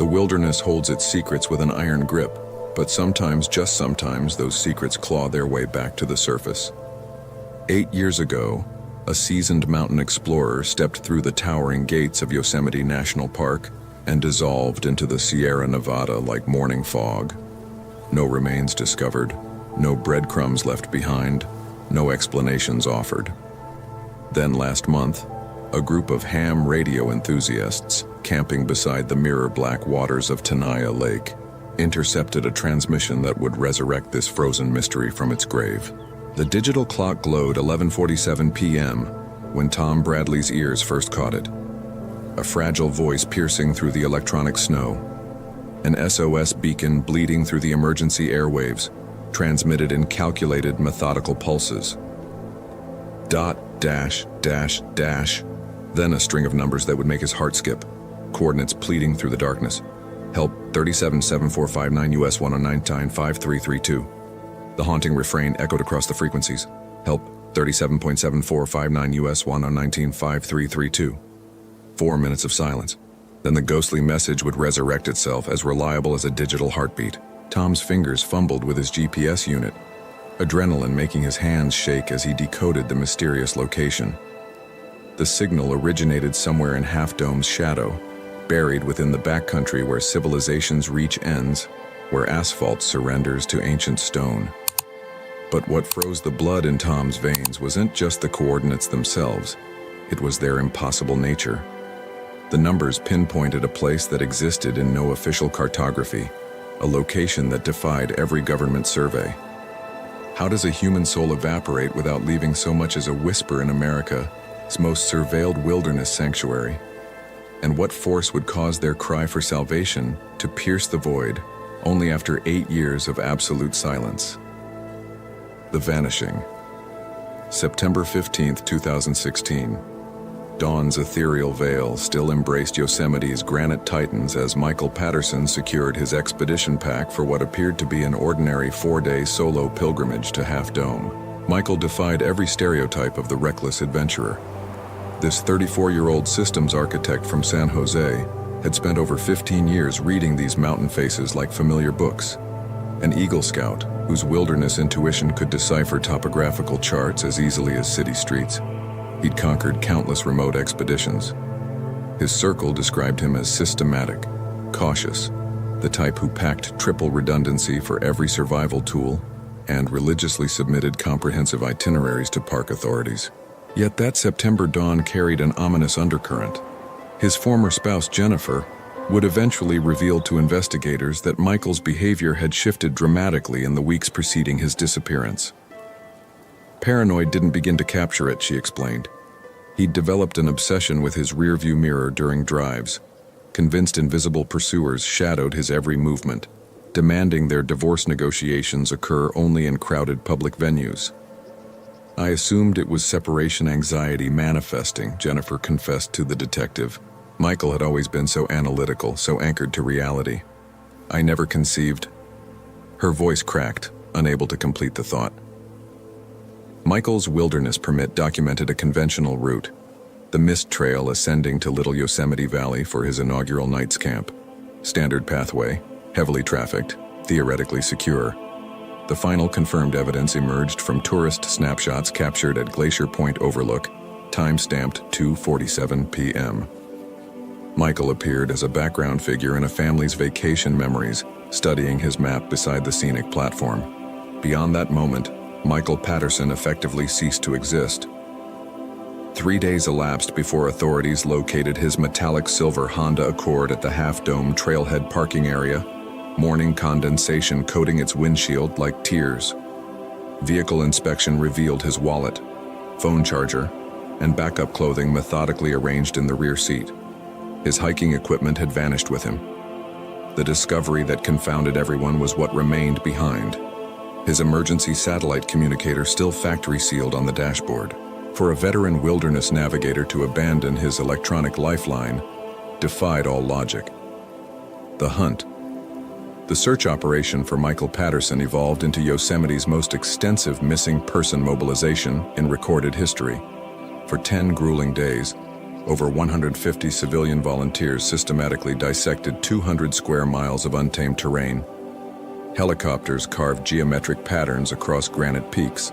The wilderness holds its secrets with an iron grip, but sometimes, just sometimes, those secrets claw their way back to the surface. 8 years ago, a seasoned mountain explorer stepped through the towering gates of Yosemite National Park and dissolved into the Sierra Nevada like morning fog. No remains discovered, no breadcrumbs left behind, no explanations offered. Then last month, a group of ham radio enthusiasts camping beside the mirror-black waters of Tenaya Lake intercepted a transmission that would resurrect this frozen mystery from its grave. The digital clock glowed 11:47 p.m. when Tom Bradley's ears first caught it. A fragile voice piercing through the electronic snow. An SOS beacon bleeding through the emergency airwaves, transmitted in calculated, methodical pulses. Dot, dash, dash, dash. Then a string of numbers that would make his heart skip. Coordinates pleading through the darkness. Help 377459 US 1095332. The haunting refrain echoed across the frequencies. Help 37.7459 US 1095332. 4 minutes of silence. Then the ghostly message would resurrect itself, as reliable as a digital heartbeat. Tom's fingers fumbled with his GPS unit, adrenaline making his hands shake as he decoded the mysterious location. The signal originated somewhere in Half Dome's shadow, buried within the backcountry where civilization's reach ends, where asphalt surrenders to ancient stone. But what froze the blood in Tom's veins wasn't just the coordinates themselves, it was their impossible nature. The numbers pinpointed a place that existed in no official cartography, a location that defied every government survey. How does a human soul evaporate without leaving so much as a whisper in America's most surveilled wilderness sanctuary? And what force would cause their cry for salvation to pierce the void only after 8 years of absolute silence? The Vanishing. September 15th, 2016. Dawn's ethereal veil still embraced Yosemite's granite titans as Michael Patterson secured his expedition pack for what appeared to be an ordinary 4-day solo pilgrimage to Half Dome. Michael defied every stereotype of the reckless adventurer. This 34-year-old systems architect from San Jose had spent over 15 years reading these mountain faces like familiar books. An Eagle Scout whose wilderness intuition could decipher topographical charts as easily as city streets. He'd conquered countless remote expeditions. His circle described him as systematic, cautious, the type who packed triple redundancy for every survival tool, and religiously submitted comprehensive itineraries to park authorities. Yet that September dawn carried an ominous undercurrent. His former spouse, Jennifer, would eventually reveal to investigators that Michael's behavior had shifted dramatically in the weeks preceding his disappearance. Paranoid didn't begin to capture it, she explained. He'd developed an obsession with his rearview mirror during drives, convinced invisible pursuers shadowed his every movement, demanding their divorce negotiations occur only in crowded public venues. I assumed it was separation anxiety manifesting, Jennifer confessed to the detective. Michael had always been so analytical, so anchored to reality. I never conceived. Her voice cracked, unable to complete the thought. Michael's wilderness permit documented a conventional route, the mist trail ascending to Little Yosemite Valley for his inaugural night's camp. Standard pathway, heavily trafficked, theoretically secure. The final confirmed evidence emerged from tourist snapshots captured at Glacier Point Overlook, time-stamped 2:47 p.m. Michael appeared as a background figure in a family's vacation memories, studying his map beside the scenic platform. Beyond that moment, Michael Patterson effectively ceased to exist. 3 days elapsed before authorities located his metallic silver Honda Accord at the Half Dome trailhead parking area, morning condensation coating its windshield like tears. Vehicle inspection revealed his wallet, phone charger, and backup clothing methodically arranged in the rear seat. His hiking equipment had vanished with him. The discovery that confounded everyone was what remained behind. His emergency satellite communicator still factory sealed on the dashboard. For a veteran wilderness navigator to abandon his electronic lifeline defied all logic. The hunt. The search operation for Michael Patterson evolved into Yosemite's most extensive missing person mobilization in recorded history. For 10 grueling days, Over 150 civilian volunteers systematically dissected 200 square miles of untamed terrain. Helicopters carved geometric patterns across granite peaks.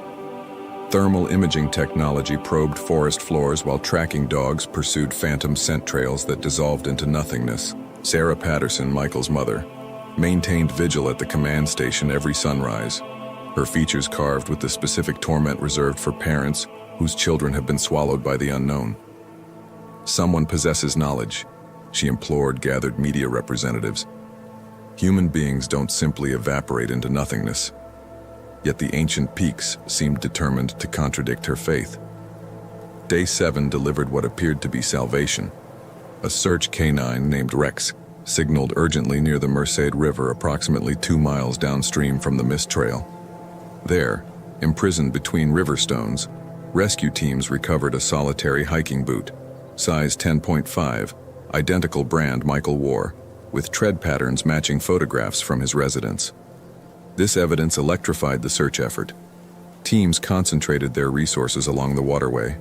Thermal imaging technology probed forest floors while tracking dogs pursued phantom scent trails that dissolved into nothingness. Sarah Patterson, Michael's mother, maintained vigil at the command station every sunrise, her features carved with the specific torment reserved for parents whose children have been swallowed by the unknown. "Someone possesses knowledge," she implored gathered media representatives. Human beings don't simply evaporate into nothingness. Yet the ancient peaks seemed determined to contradict her faith. Day 7 delivered what appeared to be salvation. A search canine named Rex signaled urgently near the Merced River approximately 2 miles downstream from the mist trail. There, imprisoned between river stones, rescue teams recovered a solitary hiking boot, size 10.5, identical brand Michael wore, with tread patterns matching photographs from his residence. This evidence electrified the search effort. Teams concentrated their resources along the waterway,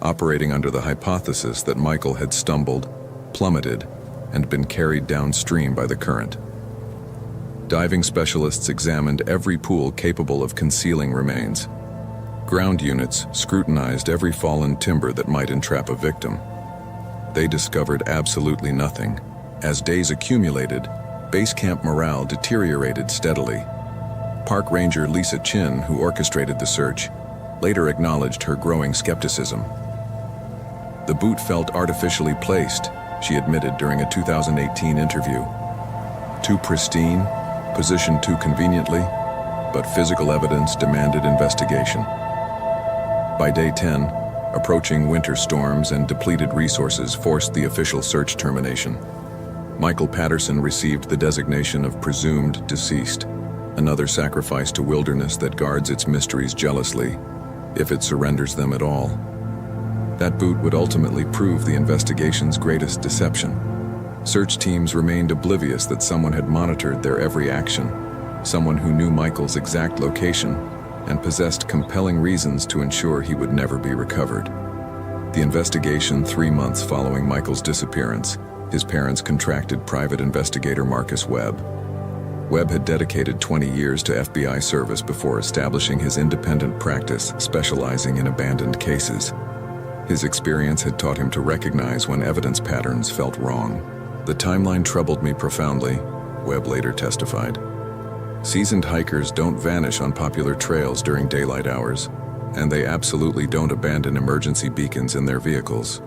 operating under the hypothesis that Michael had stumbled, plummeted, and been carried downstream by the current. Diving specialists examined every pool capable of concealing remains. Ground units scrutinized every fallen timber that might entrap a victim. They discovered absolutely nothing. As days accumulated, base camp morale deteriorated steadily. Park Ranger Lisa Chin, who orchestrated the search, later acknowledged her growing skepticism. "The boot felt artificially placed," she admitted during a 2018 interview. "Too pristine, positioned too conveniently, but physical evidence demanded investigation." By day 10, approaching winter storms and depleted resources forced the official search termination. Michael Patterson received the designation of presumed deceased, another sacrifice to wilderness that guards its mysteries jealously, if it surrenders them at all. That boot would ultimately prove the investigation's greatest deception. Search teams remained oblivious that someone had monitored their every action, someone who knew Michael's exact location and possessed compelling reasons to ensure he would never be recovered. The investigation 3 months following Michael's disappearance, his parents contracted private investigator Marcus Webb. Webb had dedicated 20 years to FBI service before establishing his independent practice specializing in abandoned cases. His experience had taught him to recognize when evidence patterns felt wrong. "The timeline troubled me profoundly," Webb later testified. "Seasoned hikers don't vanish on popular trails during daylight hours, and they absolutely don't abandon emergency beacons in their vehicles."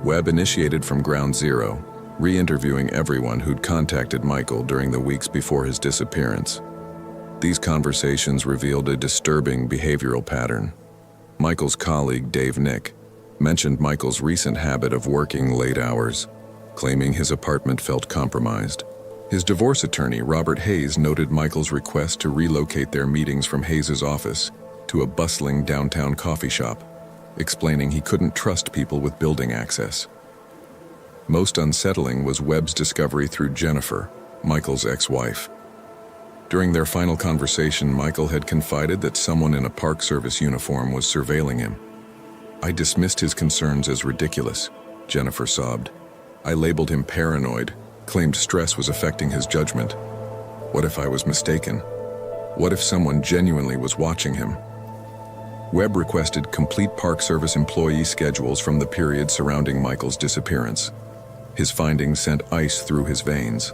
Webb initiated from ground zero, re-interviewing everyone who'd contacted Michael during the weeks before his disappearance. These conversations revealed a disturbing behavioral pattern. Michael's colleague, Dave Nick, mentioned Michael's recent habit of working late hours, claiming his apartment felt compromised. His divorce attorney, Robert Hayes, noted Michael's request to relocate their meetings from Hayes's office to a bustling downtown coffee shop, explaining he couldn't trust people with building access. Most unsettling was Webb's discovery through Jennifer, Michael's ex-wife. During their final conversation, Michael had confided that someone in a Park Service uniform was surveilling him. "I dismissed his concerns as ridiculous," Jennifer sobbed. "I labeled him paranoid, claimed stress was affecting his judgment. What if I was mistaken? What if someone genuinely was watching him?" Webb requested complete Park Service employee schedules from the period surrounding Michael's disappearance. His findings sent ice through his veins.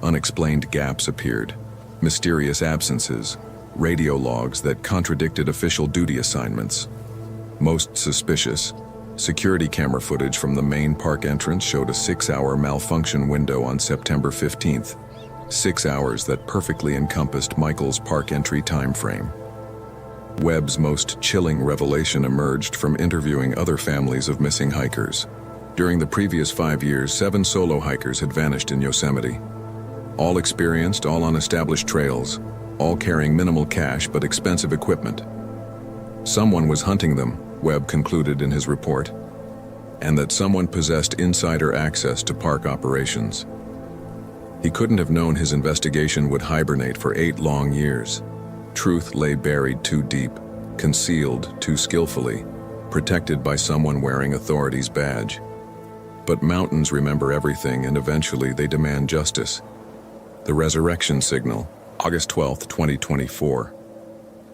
Unexplained gaps appeared, mysterious absences, radio logs that contradicted official duty assignments. Most suspicious, security camera footage from the main park entrance showed a 6-hour malfunction window on September 15th, 6 hours that perfectly encompassed Michael's park entry time frame. Webb's most chilling revelation emerged from interviewing other families of missing hikers. During the previous 5 years, 7 solo hikers had vanished in Yosemite. All experienced, all on established trails, all carrying minimal cash but expensive equipment. Someone was hunting them, Webb concluded in his report, and that someone possessed insider access to park operations. He couldn't have known his investigation would hibernate for 8 long years. Truth lay buried too deep, concealed too skillfully, protected by someone wearing authority's badge. But mountains remember everything, and eventually they demand justice. The resurrection signal, August 12, 2024.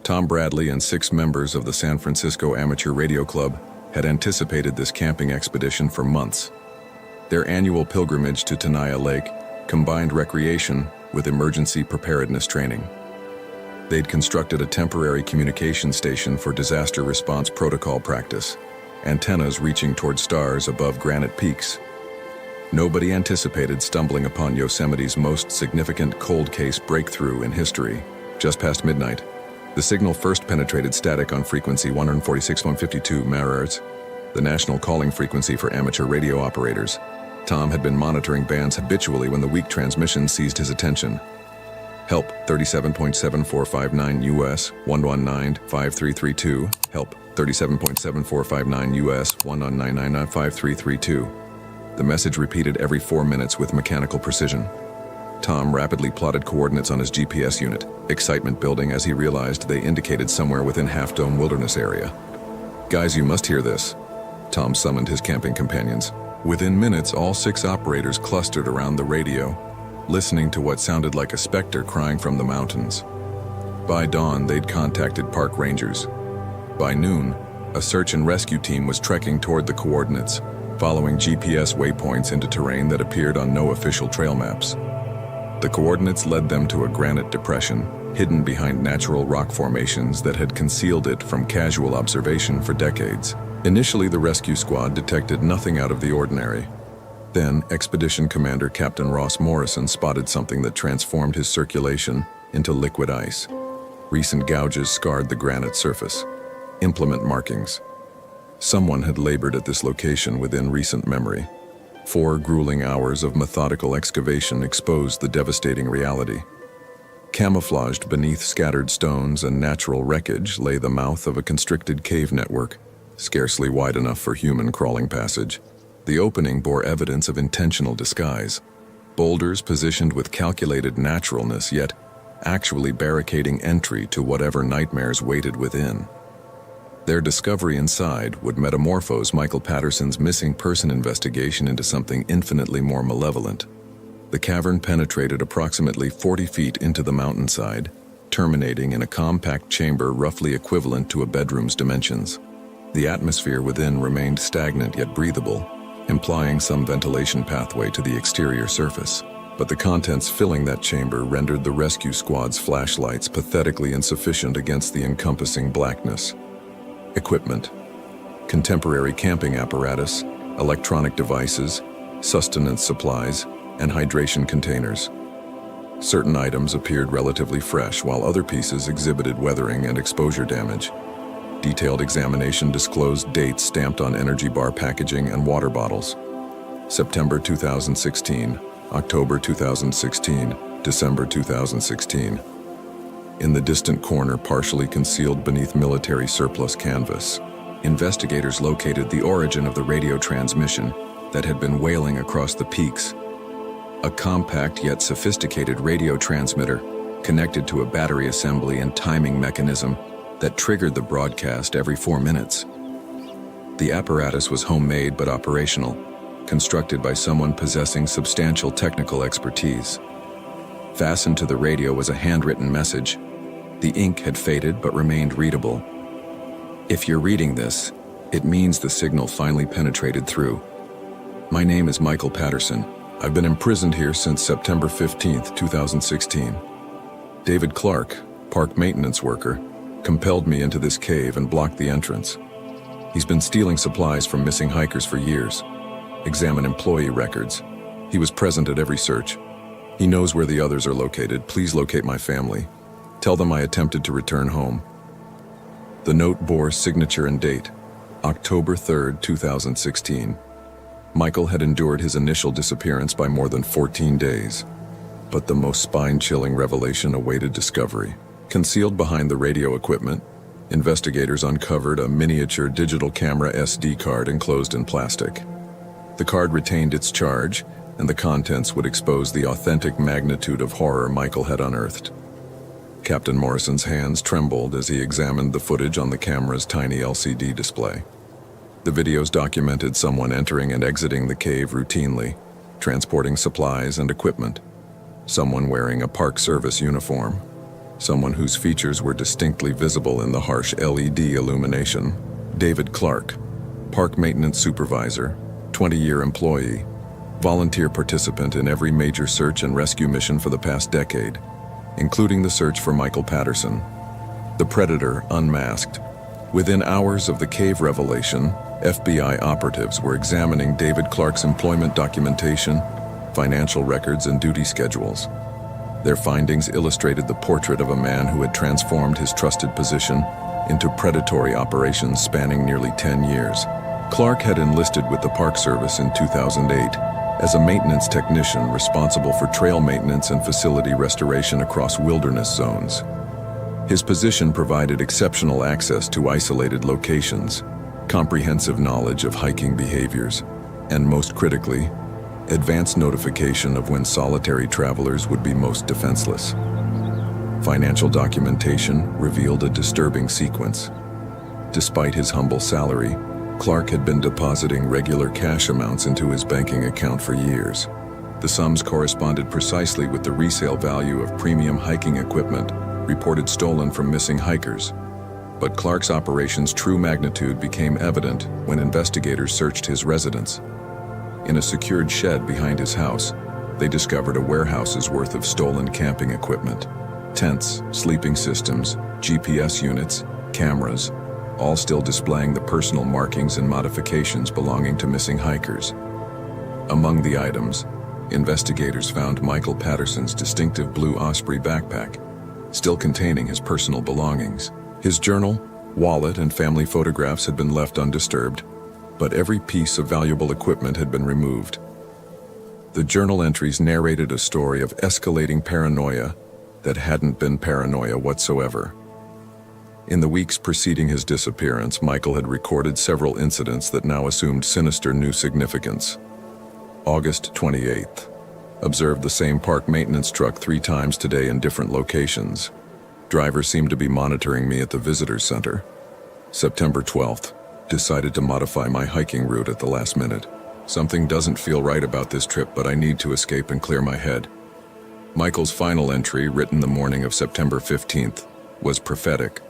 Tom Bradley and 6 members of the San Francisco Amateur Radio Club had anticipated this camping expedition for months. Their annual pilgrimage to Tenaya Lake combined recreation with emergency preparedness training. They'd constructed a temporary communication station for disaster response protocol practice, antennas reaching toward stars above granite peaks. Nobody anticipated stumbling upon Yosemite's most significant cold case breakthrough in history. Just past midnight, the signal first penetrated static on frequency 146.152 MHz, the national calling frequency for amateur radio operators. Tom had been monitoring bands habitually when the weak transmission seized his attention. Help 37.7459 US 119-5332. Help 37.7459 US 119995332. The message repeated every 4 minutes with mechanical precision. Tom rapidly plotted coordinates on his GPS unit, excitement building as he realized they indicated somewhere within Half Dome Wilderness area. "Guys, you must hear this." Tom summoned his camping companions. Within minutes, all 6 operators clustered around the radio, listening to what sounded like a specter crying from the mountains. By dawn, they'd contacted park rangers. By noon, a search and rescue team was trekking toward the coordinates, following GPS waypoints into terrain that appeared on no official trail maps. The coordinates led them to a granite depression, hidden behind natural rock formations that had concealed it from casual observation for decades. Initially, the rescue squad detected nothing out of the ordinary. Then, Expedition Commander Captain Ross Morrison spotted something that transformed his circulation into liquid ice. Recent gouges scarred the granite surface. Implement markings. Someone had labored at this location within recent memory. 4 grueling hours of methodical excavation exposed the devastating reality. Camouflaged beneath scattered stones and natural wreckage lay the mouth of a constricted cave network, scarcely wide enough for human crawling passage. The opening bore evidence of intentional disguise. Boulders positioned with calculated naturalness, yet actually barricading entry to whatever nightmares waited within. Their discovery inside would metamorphose Michael Patterson's missing person investigation into something infinitely more malevolent. The cavern penetrated approximately 40 feet into the mountainside, terminating in a compact chamber roughly equivalent to a bedroom's dimensions. The atmosphere within remained stagnant yet breathable, implying some ventilation pathway to the exterior surface. But the contents filling that chamber rendered the rescue squad's flashlights pathetically insufficient against the encompassing blackness. Equipment: contemporary camping apparatus, electronic devices, sustenance supplies, and hydration containers. Certain items appeared relatively fresh, while other pieces exhibited weathering and exposure damage. Detailed examination disclosed dates stamped on energy bar packaging and water bottles. September 2016, October 2016, December 2016. In the distant corner, partially concealed beneath military surplus canvas, investigators located the origin of the radio transmission that had been wailing across the peaks. A compact yet sophisticated radio transmitter connected to a battery assembly and timing mechanism that triggered the broadcast every 4 minutes. The apparatus was homemade but operational, constructed by someone possessing substantial technical expertise. Fastened to the radio was a handwritten message. The ink had faded but remained readable. "If you're reading this, it means the signal finally penetrated through. My name is Michael Patterson. I've been imprisoned here since September 15th, 2016. David Clark, park maintenance worker, compelled me into this cave and blocked the entrance. He's been stealing supplies from missing hikers for years. Examine employee records. He was present at every search. He knows where the others are located. Please locate my family. Tell them I attempted to return home." The note bore signature and date, October 3rd, 2016. Michael had endured his initial disappearance by more than 14 days. But the most spine-chilling revelation awaited discovery. Concealed behind the radio equipment, investigators uncovered a miniature digital camera SD card enclosed in plastic. The card retained its charge, and the contents would expose the authentic magnitude of horror Michael had unearthed. Captain Morrison's hands trembled as he examined the footage on the camera's tiny LCD display. The videos documented someone entering and exiting the cave routinely, transporting supplies and equipment. Someone wearing a Park Service uniform. Someone whose features were distinctly visible in the harsh LED illumination. David Clark, park maintenance supervisor, 20-year employee, volunteer participant in every major search and rescue mission for the past decade, including the search for Michael Patterson. The Predator unmasked. Within hours of the cave revelation, FBI operatives were examining David Clark's employment documentation, financial records, and duty schedules. Their findings illustrated the portrait of a man who had transformed his trusted position into predatory operations spanning nearly 10 years. Clark had enlisted with the Park Service in 2008 as a maintenance technician responsible for trail maintenance and facility restoration across wilderness zones. His position provided exceptional access to isolated locations, comprehensive knowledge of hiking behaviors, and most critically, advanced notification of when solitary travelers would be most defenseless. Financial documentation revealed a disturbing sequence. Despite his humble salary, Clark had been depositing regular cash amounts into his banking account for years. The sums corresponded precisely with the resale value of premium hiking equipment reported stolen from missing hikers. But Clark's operation's true magnitude became evident when investigators searched his residence. In a secured shed behind his house, they discovered a warehouse's worth of stolen camping equipment. Tents, sleeping systems, GPS units, cameras, all still displaying the personal markings and modifications belonging to missing hikers. Among the items, investigators found Michael Patterson's distinctive blue Osprey backpack, still containing his personal belongings. His journal, wallet, and family photographs had been left undisturbed, but every piece of valuable equipment had been removed. The journal entries narrated a story of escalating paranoia that hadn't been paranoia whatsoever. In the weeks preceding his disappearance, Michael had recorded several incidents that now assumed sinister new significance. August 28th. Observed the same park maintenance truck 3 times today in different locations. Driver seemed to be monitoring me at the visitor center. September 12th. Decided to modify my hiking route at the last minute. Something doesn't feel right about this trip, but I need to escape and clear my head. Michael's final entry, written the morning of September 15th, was prophetic.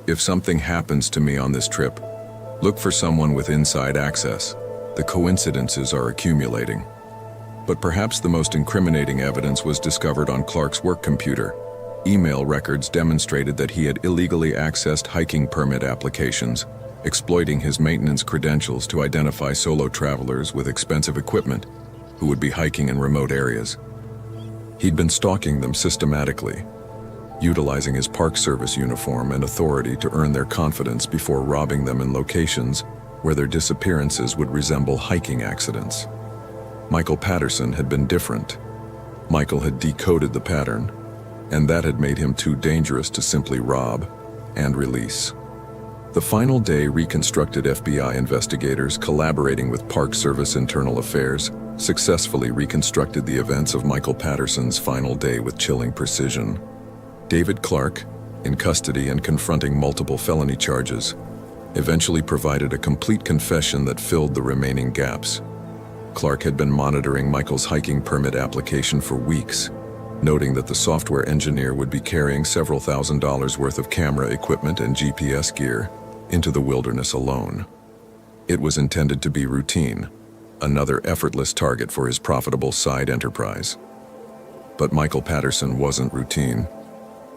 If something happens to me on this trip, look for someone with inside access. The coincidences are accumulating. But perhaps the most incriminating evidence was discovered on Clark's work computer. Email records demonstrated that he had illegally accessed hiking permit applications, exploiting his maintenance credentials to identify solo travelers with expensive equipment who would be hiking in remote areas. He'd been stalking them systematically, utilizing his Park Service uniform and authority to earn their confidence before robbing them in locations where their disappearances would resemble hiking accidents. Michael Patterson had been different. Michael had decoded the pattern, and that had made him too dangerous to simply rob and release. The final day reconstructed FBI investigators collaborating with Park Service Internal Affairs successfully reconstructed the events of Michael Patterson's final day with chilling precision. David Clark, in custody and confronting multiple felony charges, eventually provided a complete confession that filled the remaining gaps. Clark had been monitoring Michael's hiking permit application for weeks, noting that the software engineer would be carrying several $1,000s worth of camera equipment and GPS gear into the wilderness alone. It was intended to be routine, another effortless target for his profitable side enterprise. But Michael Patterson wasn't routine.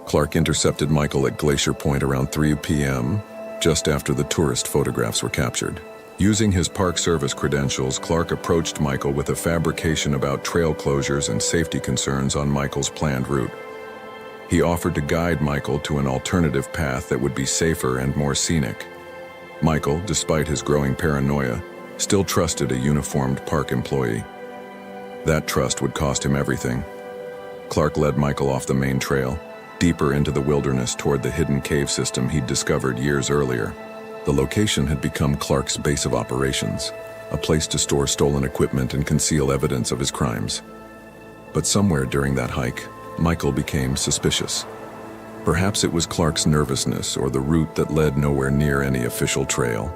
Clark intercepted Michael at Glacier Point around 3 p.m., just after the tourist photographs were captured. Using his Park Service credentials, Clark approached Michael with a fabrication about trail closures and safety concerns on Michael's planned route. He offered to guide Michael to an alternative path that would be safer and more scenic. Michael, despite his growing paranoia, still trusted a uniformed park employee. That trust would cost him everything. Clark led Michael off the main trail, deeper into the wilderness toward the hidden cave system he'd discovered years earlier. The location had become Clark's base of operations, a place to store stolen equipment and conceal evidence of his crimes. But somewhere during that hike, Michael became suspicious. Perhaps it was Clark's nervousness or the route that led nowhere near any official trail.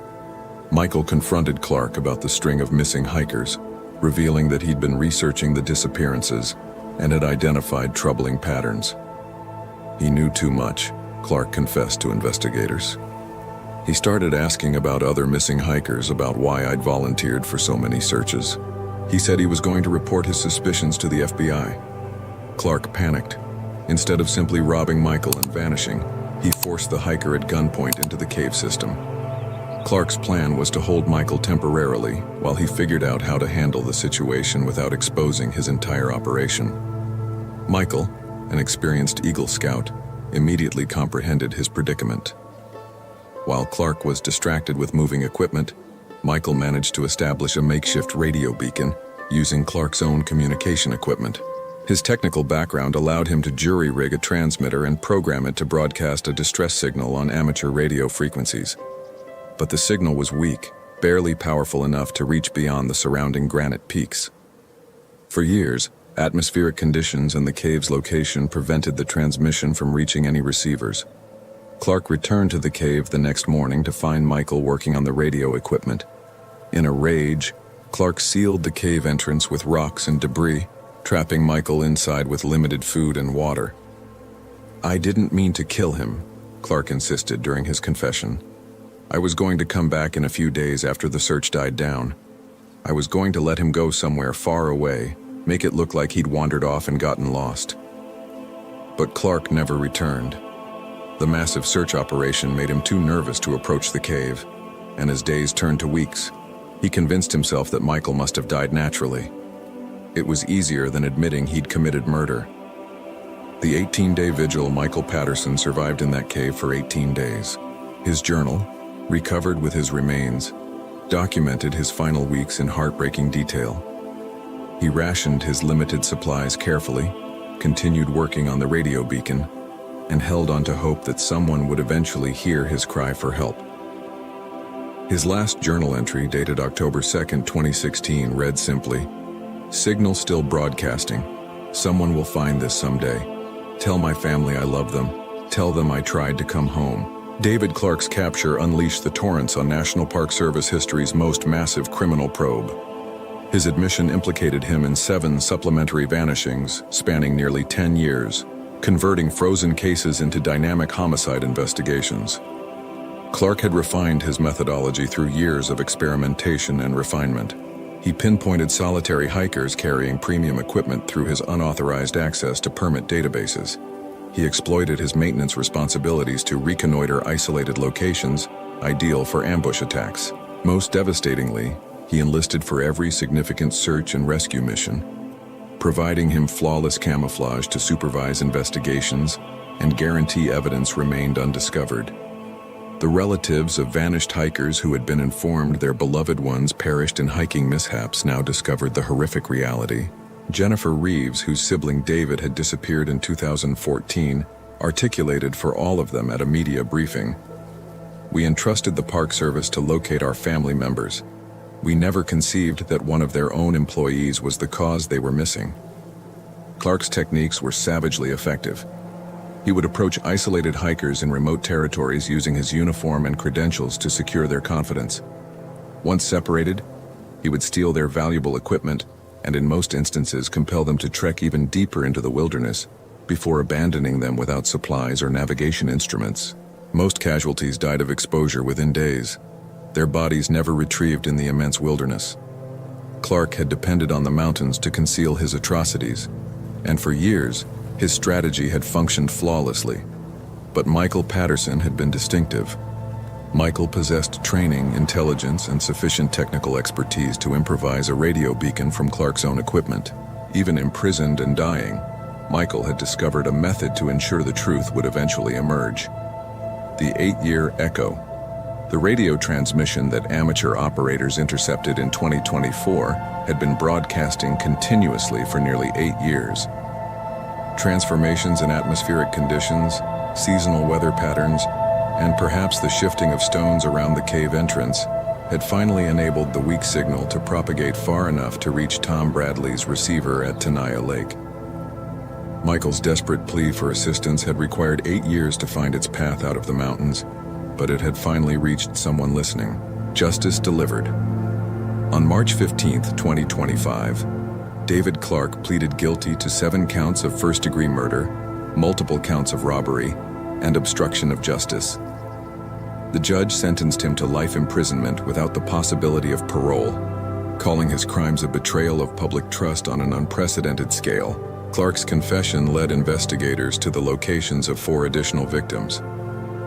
Michael confronted Clark about the string of missing hikers, revealing that he'd been researching the disappearances and had identified troubling patterns. He knew too much, Clark confessed to investigators. He started asking about other missing hikers, about why I'd volunteered for so many searches. He said he was going to report his suspicions to the FBI. Clark panicked. Instead of simply robbing Michael and vanishing, he forced the hiker at gunpoint into the cave system. Clark's plan was to hold Michael temporarily while he figured out how to handle the situation without exposing his entire operation. Michael, an experienced Eagle Scout, immediately comprehended his predicament. While Clark was distracted with moving equipment, Michael managed to establish a makeshift radio beacon using Clark's own communication equipment. His technical background allowed him to jury-rig a transmitter and program it to broadcast a distress signal on amateur radio frequencies. But the signal was weak, barely powerful enough to reach beyond the surrounding granite peaks. For years, atmospheric conditions and the cave's location prevented the transmission from reaching any receivers. Clark returned to the cave the next morning to find Michael working on the radio equipment. In a rage, Clark sealed the cave entrance with rocks and debris, trapping Michael inside with limited food and water. "I didn't mean to kill him," Clark insisted during his confession. "I was going to come back in a few days after the search died down. I was going to let him go somewhere far away, make it look like he'd wandered off and gotten lost." But Clark never returned. The massive search operation made him too nervous to approach the cave, and as days turned to weeks, he convinced himself that Michael must have died naturally. It was easier than admitting he'd committed murder. The 18-day vigil Michael Patterson survived in that cave for 18 days. His journal, recovered with his remains, documented his final weeks in heartbreaking detail. He rationed his limited supplies carefully, continued working on the radio beacon, and held on to hope that someone would eventually hear his cry for help. His last journal entry, dated October 2, 2016, read simply, "Signal still broadcasting. Someone will find this someday. Tell my family I love them. Tell them I tried to come home." David Clark's capture unleashed the torrents on National Park Service history's most massive criminal probe. His admission implicated him in 7 supplementary vanishings spanning nearly 10 years, converting frozen cases into dynamic homicide investigations. Clark had refined his methodology through years of experimentation and refinement. He pinpointed solitary hikers carrying premium equipment through his unauthorized access to permit databases. He exploited his maintenance responsibilities to reconnoiter isolated locations, ideal for ambush attacks. Most devastatingly, he enlisted for every significant search and rescue mission, providing him flawless camouflage to supervise investigations and guarantee evidence remained undiscovered. The relatives of vanished hikers who had been informed their beloved ones perished in hiking mishaps now discovered the horrific reality. Jennifer Reeves, whose sibling David had disappeared in 2014, articulated for all of them at a media briefing, "We entrusted the Park Service to locate our family members. We never conceived that one of their own employees was the cause they were missing." Clark's techniques were savagely effective. He would approach isolated hikers in remote territories using his uniform and credentials to secure their confidence. Once separated, he would steal their valuable equipment and in most instances compel them to trek even deeper into the wilderness before abandoning them without supplies or navigation instruments. Most casualties died of exposure within days, their bodies never retrieved in the immense wilderness. Clark had depended on the mountains to conceal his atrocities, and for years, his strategy had functioned flawlessly. But Michael Patterson had been distinctive. Michael possessed training, intelligence, and sufficient technical expertise to improvise a radio beacon from Clark's own equipment. Even imprisoned and dying, Michael had discovered a method to ensure the truth would eventually emerge. The 8-year Echo, the radio transmission that amateur operators intercepted in 2024, had been broadcasting continuously for nearly 8 years. Transformations in atmospheric conditions, seasonal weather patterns, and perhaps the shifting of stones around the cave entrance had finally enabled the weak signal to propagate far enough to reach Tom Bradley's receiver at Tenaya Lake. Michael's desperate plea for assistance had required 8 years to find its path out of the mountains, but it had finally reached someone listening. Justice delivered. On March 15, 2025, David Clark pleaded guilty to 7 counts of first-degree murder, multiple counts of robbery, and obstruction of justice. The judge sentenced him to life imprisonment without the possibility of parole, calling his crimes a betrayal of public trust on an unprecedented scale. Clark's confession led investigators to the locations of 4 additional victims,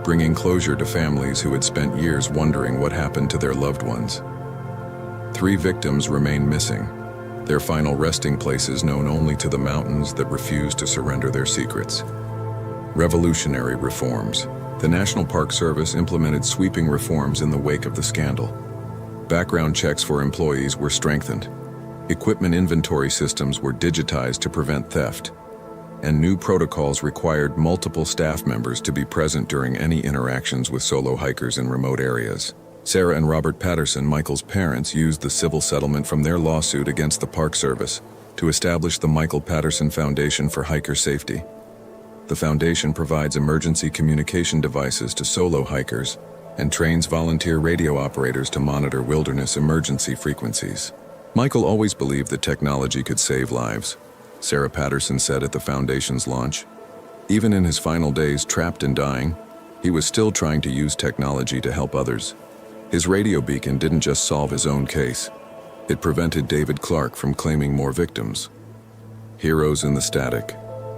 bringing closure to families who had spent years wondering what happened to their loved ones. 3 victims remain missing, their final resting places known only to the mountains that refuse to surrender their secrets. Revolutionary reforms. The National Park Service implemented sweeping reforms in the wake of the scandal. Background checks for employees were strengthened. Equipment inventory systems were digitized to prevent theft, and new protocols required multiple staff members to be present during any interactions with solo hikers in remote areas. Sarah and Robert Patterson, Michael's parents, used the civil settlement from their lawsuit against the Park Service to establish the Michael Patterson Foundation for Hiker Safety. The foundation provides emergency communication devices to solo hikers and trains volunteer radio operators to monitor wilderness emergency frequencies. Michael always believed that technology could save lives, Sarah Patterson said at the foundation's launch. Even in his final days trapped and dying, he was still trying to use technology to help others. His radio beacon didn't just solve his own case. It prevented David Clark from claiming more victims. Heroes in the static.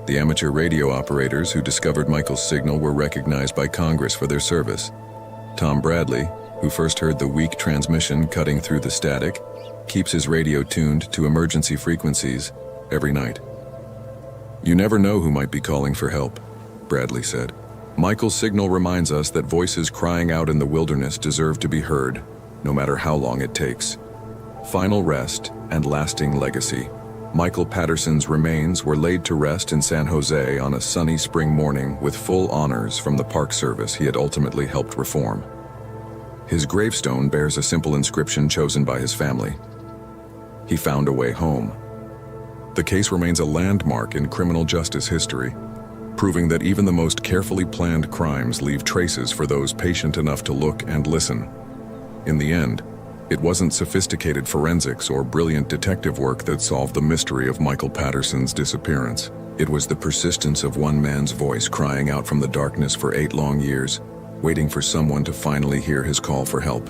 The amateur radio operators who discovered Michael's signal were recognized by Congress for their service. Tom Bradley, who first heard the weak transmission cutting through the static, keeps his radio tuned to emergency frequencies every night. "You never know who might be calling for help," Bradley said. Michael's signal reminds us that voices crying out in the wilderness deserve to be heard, no matter how long it takes. Final rest and lasting legacy. Michael Patterson's remains were laid to rest in San Jose on a sunny spring morning with full honors from the Park Service he had ultimately helped reform. His gravestone bears a simple inscription chosen by his family. He found a way home. The case remains a landmark in criminal justice history, proving that even the most carefully planned crimes leave traces for those patient enough to look and listen. In the end, it wasn't sophisticated forensics or brilliant detective work that solved the mystery of Michael Patterson's disappearance. It was the persistence of one man's voice crying out from the darkness for 8 long years, waiting for someone to finally hear his call for help.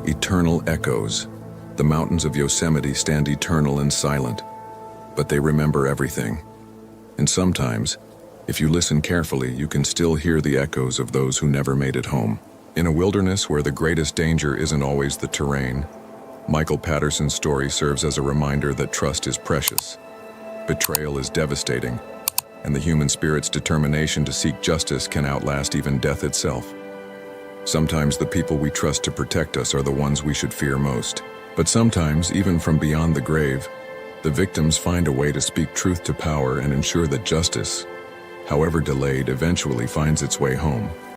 Eternal echoes. The mountains of Yosemite stand eternal and silent, but they remember everything. And sometimes, if you listen carefully, you can still hear the echoes of those who never made it home. In a wilderness where the greatest danger isn't always the terrain, Michael Patterson's story serves as a reminder that trust is precious, betrayal is devastating, and the human spirit's determination to seek justice can outlast even death itself. Sometimes the people we trust to protect us are the ones we should fear most. But sometimes, even from beyond the grave, the victims find a way to speak truth to power and ensure that justice, however delayed, eventually finds its way home.